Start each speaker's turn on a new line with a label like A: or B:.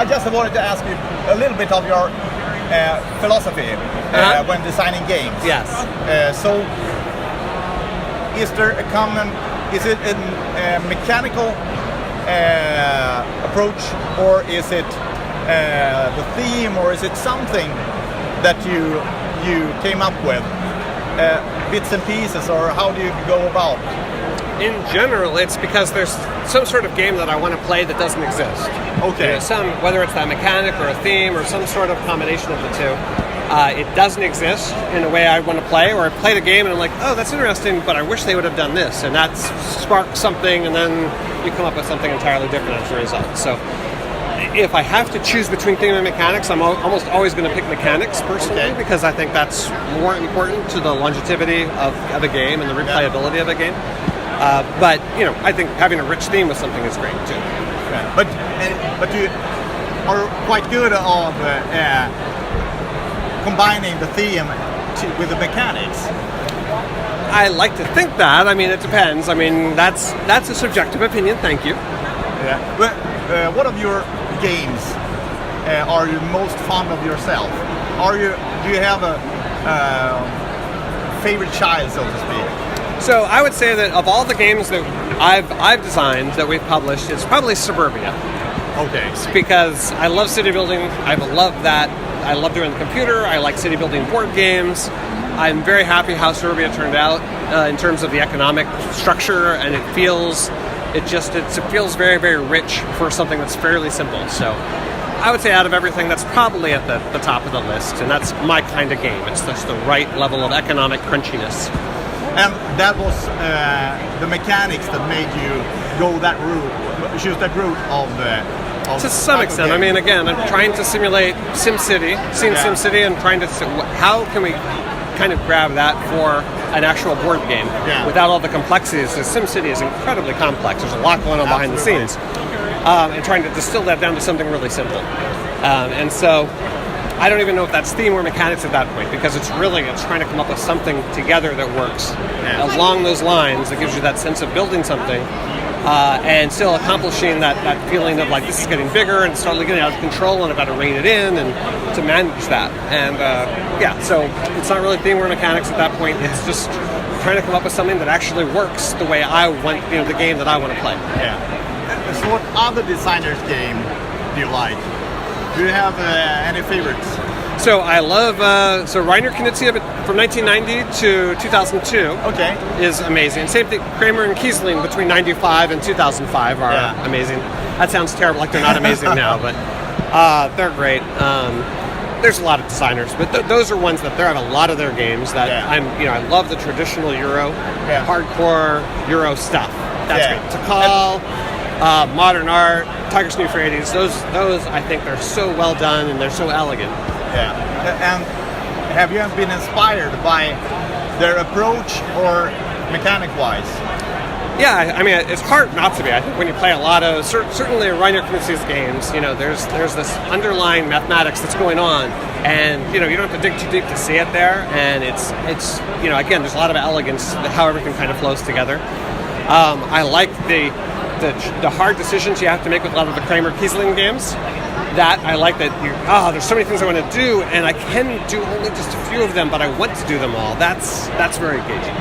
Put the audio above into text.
A: I just wanted to ask you a little bit of your philosophy when designing games.
B: Yes.
A: So, is it a mechanical approach, or is it the theme, or is it something that you came up with, bits and pieces, or how do you go about?
B: In general, it's because there's some sort of game that I want to play that doesn't exist.
A: Okay.
B: Whether it's that mechanic or a theme or some sort of combination of the two. It doesn't exist in a way I want to play, or I play the game and I'm like, oh, that's interesting, but I wish they would have done this, and that sparks something, and then you come up with something entirely different as a result. So if I have to choose between theme and mechanics, I'm almost always going to pick mechanics personally, because I think that's more important to the longevity of a game and the replayability of a game. But I think having a rich theme with something is great too.
A: Yeah. But you are quite good on combining the theme with the mechanics.
B: I like to think that. I mean, it depends. I mean, that's a subjective opinion. Thank you.
A: Yeah. But what of your games are you most fond of yourself? Do you have a favorite child, so to speak?
B: So I would say that of all the games that I've designed that we've published, it's probably Suburbia.
A: Okay.
B: It's because I love city building. I love that. I love doing the computer. I like city building board games. I'm very happy how Suburbia turned out in terms of the economic structure, and it feels very, very rich for something that's fairly simple. So I would say out of everything, that's probably at the top of the list, and that's my kind of game. It's just the right level of economic crunchiness.
A: And that was the mechanics that made you go that route, choose that route of
B: to some extent. I mean, again, I'm trying to simulate SimCity, SimCity, and trying to see how can we kind of grab that for an actual board game without all the complexities. So SimCity is incredibly complex. There's a lot going on behind the scenes, and trying to distill that down to something really simple. And so I don't even know if that's theme or mechanics at that point, because it's trying to come up with something together that works along those lines that gives you that sense of building something. And still accomplishing that feeling of like, this is getting bigger and starting getting out of control, and I've got to rein it in and to manage that. And so it's not really theme or mechanics at that point. It's just trying to come up with something that actually works the way I want, the game that I want to play.
A: Yeah. So what other designers' game do you like? Do you have any favorites?
B: So I love Reiner Knizia from 1990 to 2002.
A: Okay.
B: Is amazing. Same thing. Kramer and Kiesling between 95 and 2005 are amazing. That sounds terrible, like they're not amazing now, but they're great. There's a lot of designers, but those are ones that they have a lot of their games that I love the traditional Euro, hardcore Euro stuff. That's great. Tikal, modern art, Tiger's New Euphrates. Those I think they're so well done and they're so elegant.
A: Yeah, and have you been inspired by their approach or mechanic-wise?
B: Yeah, I mean, it's hard not to be. I think when you play a lot of, certainly Reiner Knizia's games, there's this underlying mathematics that's going on, and you don't have to dig too deep to see it there, and it's again, there's a lot of elegance how everything kind of flows together. I like the hard decisions you have to make with a lot of the Kramer Kiesling games. That I like that there's so many things I want to do, and I can do only just a few of them, but I want to do them all. That's very engaging.